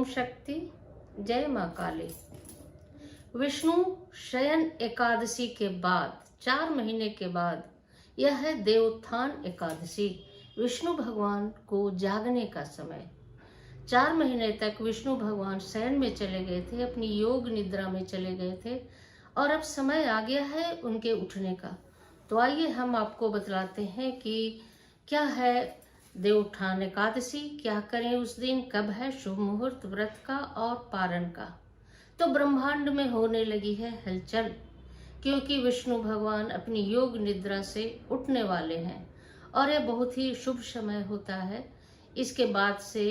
ओम शक्ति। जय माँ काली। विष्णु शयन एकादशी के बाद 4 महीने के बाद यह है देवोत्थान एकादशी, विष्णु भगवान को जागने का समय। 4 महीने तक विष्णु भगवान शयन में चले गए थे, अपनी योग निद्रा में चले गए थे और अब समय आ गया है उनके उठने का। तो आइए हम आपको बतलाते हैं कि क्या है देवोत्थान एकादशी, क्या करें उस दिन, कब है शुभ मुहूर्त व्रत का और पारण का। तो ब्रह्मांड में होने लगी है हलचल, क्योंकि विष्णु भगवान अपनी योग निद्रा से उठने वाले हैं और यह बहुत ही शुभ समय होता है। इसके बाद से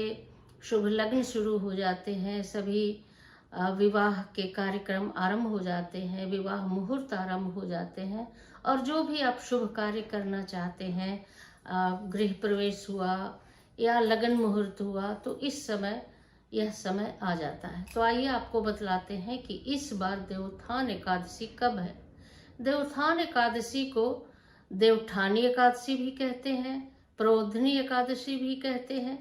शुभ लग्न शुरू हो जाते हैं, सभी विवाह के कार्यक्रम आरंभ हो जाते हैं, विवाह मुहूर्त आरंभ हो जाते हैं और जो भी आप शुभ कार्य करना चाहते हैं, गृह प्रवेश हुआ या लगन मुहूर्त हुआ, तो इस समय यह समय आ जाता है। तो आइए आपको बतलाते हैं कि इस बार देवोत्थान एकादशी कब है। देवोत्थान एकादशी को देवठानी एकादशी भी कहते हैं, प्रोधनी एकादशी भी कहते हैं,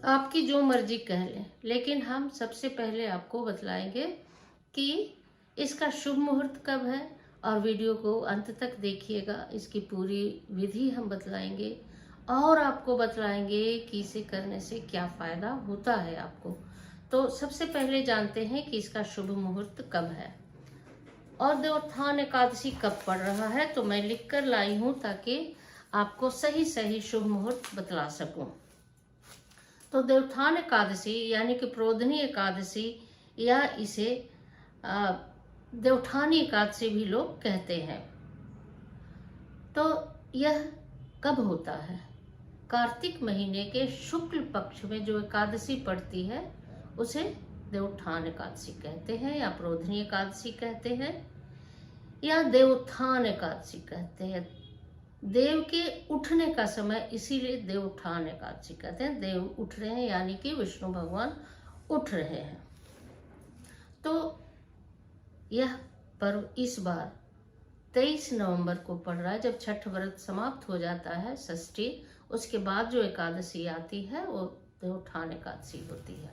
आपकी जो मर्जी कह लें। लेकिन हम सबसे पहले आपको बतलाएंगे कि इसका शुभ मुहूर्त कब है और वीडियो को अंत तक देखिएगा, इसकी पूरी विधि हम बतलाएंगे और आपको बतलाएंगे कि इसे करने से क्या फायदा होता है आपको। तो सबसे पहले जानते हैं कि इसका शुभ मुहूर्त कब है और देवोत्थान एकादशी कब पड़ रहा है। तो मैं लिख कर लाई हूँ ताकि आपको सही सही शुभ मुहूर्त बतला सकूं। तो देवोत्थान एकादशी यानी कि प्रोधनी एकादशी या इसे देवठानी एकादशी भी लोग कहते हैं। तो यह कब होता है? कार्तिक महीने के शुक्ल पक्ष में जो एकादशी पड़ती है उसे देवोत्थान एकादशी कहते हैं या प्रोधनी एकादशी कहते हैं या देवोत्थान एकादशी कहते हैं। देव के उठने का समय, इसीलिए देवोत्थान एकादशी कहते हैं। देव उठ रहे हैं यानी कि विष्णु भगवान उठ रहे हैं। तो यह पर्व इस बार 23 नवंबर को पड़ रहा है, जब छठ व्रत समाप्त हो जाता है, षष्ठी, उसके बाद जो एकादशी आती है वो देवोत्थान एकादशी होती है।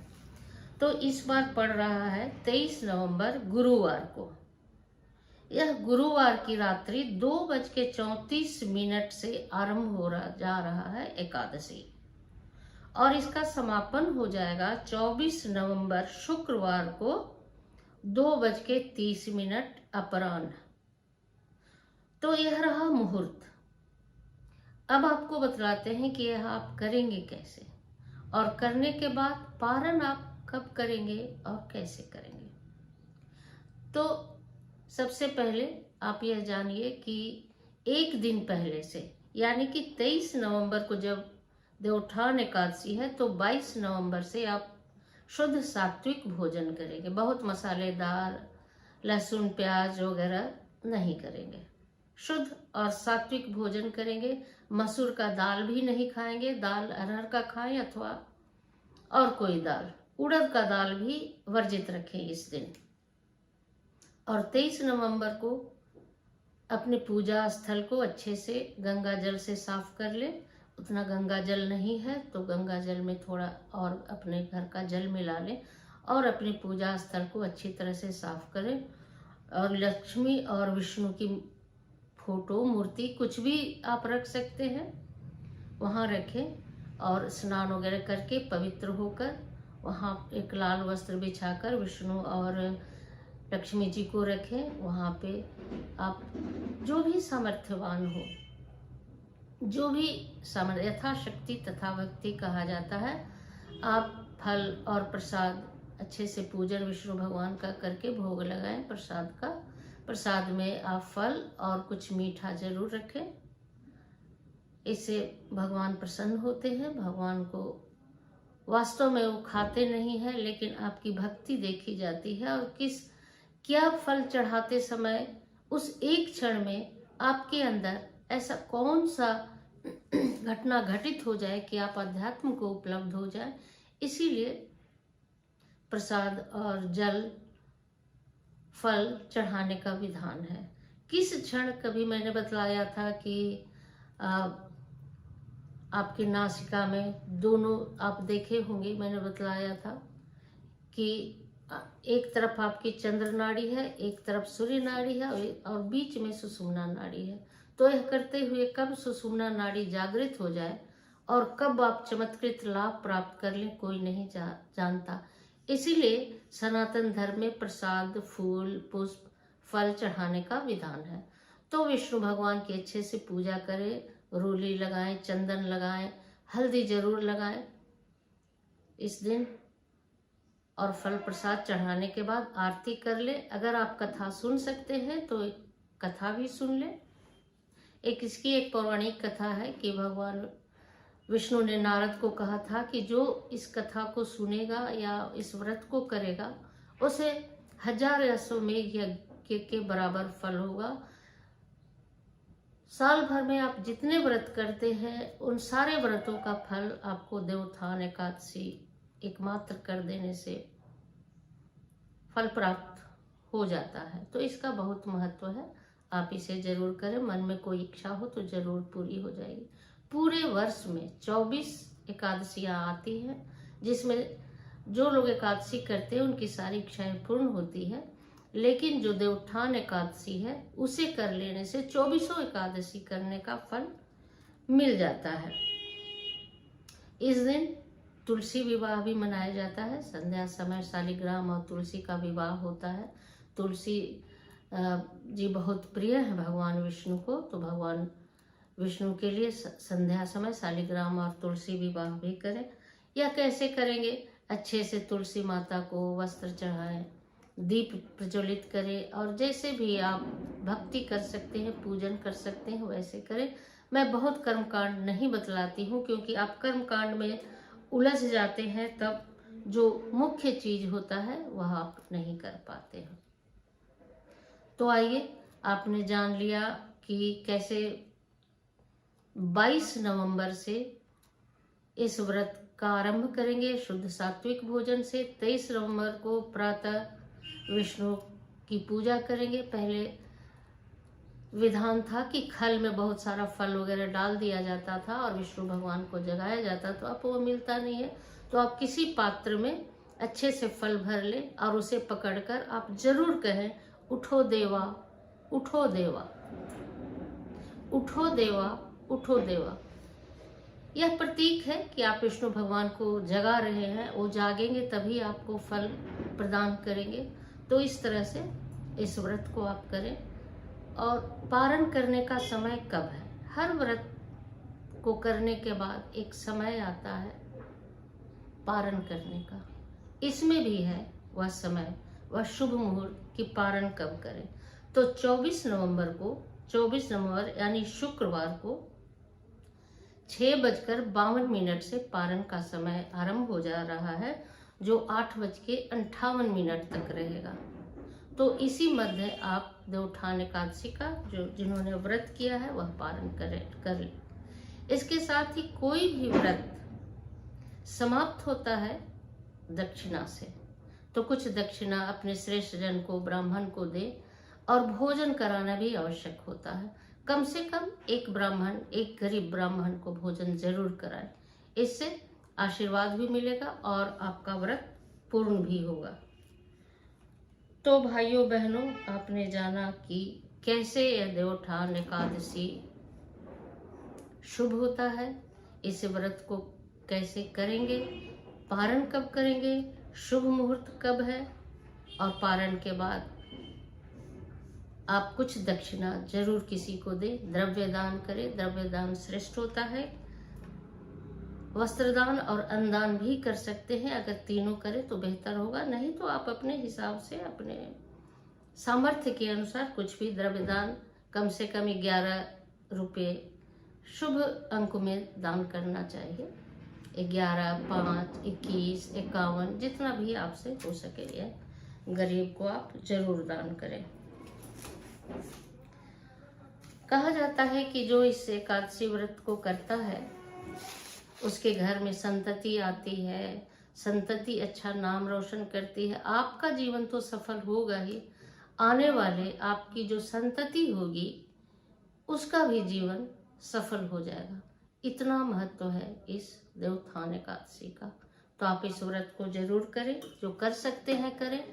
तो इस बार पड़ रहा है 23 नवंबर गुरुवार को। यह गुरुवार की रात्रि 2:34 से आरंभ जा रहा है एकादशी और इसका समापन हो जाएगा 24 नवंबर शुक्रवार को 2:30 अपराह्न। तो यह रहा मुहूर्त। अब आपको बतलाते हैं कि यह आप करेंगे कैसे और करने के बाद पारण आप कब करेंगे और कैसे करेंगे। तो सबसे पहले आप यह जानिए कि एक दिन पहले से यानी कि 23 नवंबर को जब देवोत्थान एकादशी है तो 22 नवंबर से आप शुद्ध सात्विक भोजन करेंगे। बहुत मसालेदार लहसुन प्याज वगैरह नहीं करेंगे, शुद्ध और सात्विक भोजन करेंगे। मसूर का दाल भी नहीं खाएंगे, दाल अरहर का खाएं अथवा और कोई दाल, उड़द का दाल भी वर्जित रखें इस दिन। और 23 नवंबर को अपने पूजा स्थल को अच्छे से गंगा जल से साफ कर ले। उतना गंगा जल नहीं है तो गंगा जल में थोड़ा और अपने घर का जल मिला लें और अपने पूजा स्थल को अच्छी तरह से साफ करें और लक्ष्मी और विष्णु की फोटो, मूर्ति, कुछ भी आप रख सकते हैं, वहाँ रखें और स्नान वगैरह करके पवित्र होकर वहाँ एक लाल वस्त्र बिछाकर विष्णु और लक्ष्मी जी को रखें। वहाँ पे आप जो भी सामर्थ्यवान हो, जो भी सामर्थ्य, यथाशक्ति तथा भक्ति कहा जाता है, आप फल और प्रसाद अच्छे से पूजन विष्णु भगवान का करके भोग लगाएं प्रसाद का। प्रसाद में आप फल और कुछ मीठा जरूर रखें, इससे भगवान प्रसन्न होते हैं। भगवान को वास्तव में वो खाते नहीं है, लेकिन आपकी भक्ति देखी जाती है और क्या फल चढ़ाते समय उस एक क्षण में आपके अंदर ऐसा कौन सा घटना घटित हो जाए कि आप अध्यात्म को उपलब्ध हो जाए। इसीलिए प्रसाद और जल, फल चढ़ाने का विधान है। किस क्षण, कभी मैंने बतलाया था कि आपकी नासिका में दोनों आप देखे होंगे, मैंने बतलाया था कि एक तरफ आपकी चंद्र नाड़ी है, एक तरफ सूर्य नाड़ी है और बीच में सुषुम्ना नाड़ी है। तो यह करते हुए कब सुषुम्ना नाड़ी जागृत हो जाए और कब आप चमत्कृत लाभ प्राप्त कर लें, कोई नहीं जानता। इसीलिए सनातन धर्म में प्रसाद, फूल, पुष्प, फल चढ़ाने का विधान है। तो विष्णु भगवान की अच्छे से पूजा करें, रोली लगाएं, चंदन लगाएं, हल्दी जरूर लगाएं इस दिन, और फल प्रसाद चढ़ाने के बाद आरती कर ले। अगर आप कथा सुन सकते हैं तो कथा भी सुन ले। इसकी एक पौराणिक कथा है कि भगवान विष्णु ने नारद को कहा था कि जो इस कथा को सुनेगा या इस व्रत को करेगा उसे 1000 अश्वमेघ यज्ञ के बराबर फल होगा। साल भर में आप जितने व्रत करते हैं उन सारे व्रतों का फल आपको देवोत्थान एकादशी एकमात्र कर देने से फल प्राप्त हो जाता है। तो इसका बहुत महत्व है, आप इसे जरूर करें। मन में कोई इच्छा हो तो जरूर पूरी हो जाएगी। पूरे वर्ष में 24 एकादशियां आती हैं, जिसमें जो लोग एकादशी करते हैं उनकी सारी इच्छाएं पूर्ण होती है। लेकिन जो देवोत्थान एकादशी है उसे कर लेने से 24 एकादशी करने का फल मिल जाता है। इस दिन तुलसी विवाह भी मनाया जाता है। संध्या समय शालिग्राम और तुलसी का विवाह होता है। तुलसी जी बहुत प्रिय है भगवान विष्णु को, तो भगवान विष्णु के लिए संध्या समय शालिग्राम और तुलसी विवाह भी करें। या कैसे करेंगे? अच्छे से तुलसी माता को वस्त्र चढ़ाएं, दीप प्रज्वलित करें, और जैसे भी आप भक्ति कर सकते हैं, पूजन कर सकते हैं, वैसे करें। मैं बहुत कर्मकांड नहीं बतलाती हूँ, क्योंकि आप कर्मकांड में उलझ जाते हैं, तब जो मुख्य चीज होता है वह आप नहीं कर पाते हैं। तो आइए, आपने जान लिया कि कैसे 22 नवंबर से इस व्रत का आरंभ करेंगे शुद्ध सात्विक भोजन से। 23 नवंबर को प्रातः विष्णु की पूजा करेंगे। पहले विधान था कि खल में बहुत सारा फल वगैरह डाल दिया जाता था और विष्णु भगवान को जगाया जाता, तो अब वो मिलता नहीं है। तो आप किसी पात्र में अच्छे से फल भर लें और उसे पकड़कर आप जरूर कहें, उठो देवा, उठो देवा, उठो देवा, उठो देवा। यह प्रतीक है कि आप विष्णु भगवान को जगा रहे हैं, वो जागेंगे तभी आपको फल प्रदान करेंगे। तो इस तरह से इस व्रत को आप करें। और पारण करने का समय कब है? हर व्रत को करने के बाद एक समय आता है पारण करने का, इसमें भी है वह समय, वह शुभ मुहूर्त कि पारण कब करें। तो 24 नवंबर यानी शुक्रवार को 6:52 से पारण का समय आरंभ हो जा रहा है, जो 8:58 तक रहेगा। तो इसी मध्य आप देवोत्थान एकादशी का जो जिन्होंने व्रत किया है वह पारण कर ले। इसके साथ ही कोई भी व्रत समाप्त होता है दक्षिणा से, तो कुछ दक्षिणा अपने श्रेष्ठ जन को, ब्राह्मण को दे, और भोजन कराना भी आवश्यक होता है। कम से कम एक ब्राह्मण, एक गरीब ब्राह्मण को भोजन जरूर कराएं। इससे आशीर्वाद भी मिलेगा और आपका व्रत पूर्ण भी होगा। तो भाइयों बहनों, आपने जाना कि कैसे यह देवोत्थान एकादशी शुभ होता है, इस व्रत को कैसे करेंगे, पारण कब करेंगे, शुभ मुहूर्त कब है, और पारण के बाद आप कुछ दक्षिणा जरूर किसी को दें, द्रव्य दान करें। द्रव्य दान श्रेष्ठ होता है। वस्त्रदान और अन्नदान भी कर सकते हैं, अगर तीनों करें तो बेहतर होगा। नहीं तो आप अपने हिसाब से, अपने सामर्थ्य के अनुसार कुछ भी द्रव्य दान, कम से कम 11 रुपये शुभ अंक में दान करना चाहिए। 11, 5, 21, 51, जितना भी आपसे हो सके यह गरीब को आप जरूर दान करें। कहा जाता है कि जो इस एकादशी व्रत को करता है उसके घर में संतति आती है, संतति अच्छा नाम रोशन करती है। आपका जीवन तो सफल होगा ही, आने वाले आपकी जो संतति होगी उसका भी जीवन सफल हो जाएगा। इतना महत्व है इस देवोत्थान एकादशी का। तो आप इस व्रत को जरूर करें, जो कर सकते हैं करें,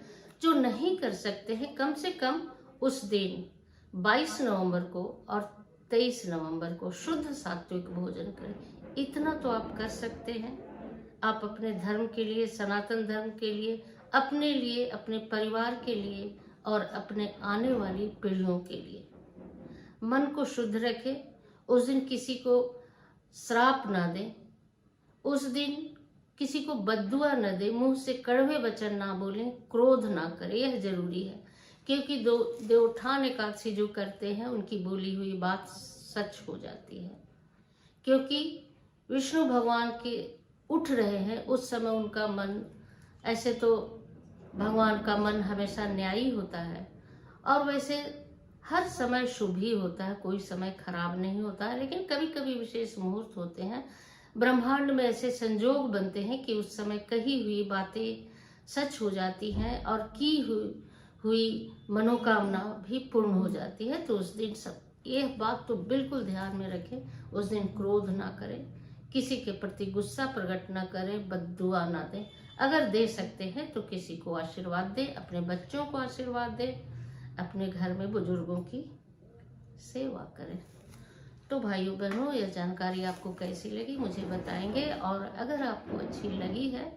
जो नहीं कर सकते हैं कम से कम उस दिन 22 नवंबर को और 23 नवंबर को शुद्ध सात्विक भोजन करें। इतना तो आप कर सकते हैं। आप अपने धर्म के लिए, सनातन धर्म के लिए, अपने लिए, अपने परिवार के लिए और अपने आने वाली पीढ़ियों के लिए मन को शुद्ध रखें। उस दिन किसी को श्राप ना दें, उस दिन किसी को बद्दुआ न दे, मुंह से कड़वे वचन ना बोलें, क्रोध ना करें। यह जरूरी है, क्योंकि देवोत्थान एकादशी जो करते हैं उनकी बोली हुई बात सच हो जाती है। क्योंकि विष्णु भगवान के उठ रहे हैं उस समय उनका मन, ऐसे तो भगवान का मन हमेशा न्यायी होता है और वैसे हर समय शुभ ही होता है, कोई समय खराब नहीं होता है। लेकिन कभी कभी विशेष मुहूर्त होते हैं, ब्रह्मांड में ऐसे संजोग बनते हैं कि उस समय कही हुई बातें सच हो जाती हैं और की हुई मनोकामना भी पूर्ण हो जाती है। तो उस दिन सब यह बात तो बिल्कुल ध्यान में रखें, उस दिन क्रोध ना करें, किसी के प्रति गुस्सा प्रकट ना करें, बद्दुआ ना दें। अगर दे सकते हैं तो किसी को आशीर्वाद दें, अपने बच्चों को आशीर्वाद दें, अपने घर में बुजुर्गों की सेवा करें। तो भाइयों बहनों, यह जानकारी आपको कैसी लगी मुझे बताएंगे, और अगर आपको अच्छी लगी है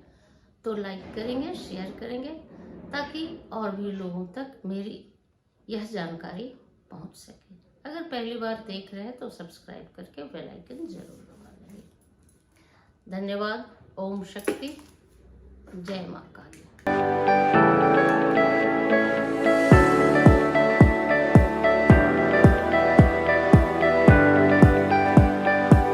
तो लाइक करेंगे, शेयर करेंगे, ताकि और भी लोगों तक मेरी यह जानकारी पहुंच सके। अगर पहली बार देख रहे हैं तो सब्सक्राइब करके बेल आइकन जरूर दबा देंगे। धन्यवाद। ओम शक्ति। जय मां काली।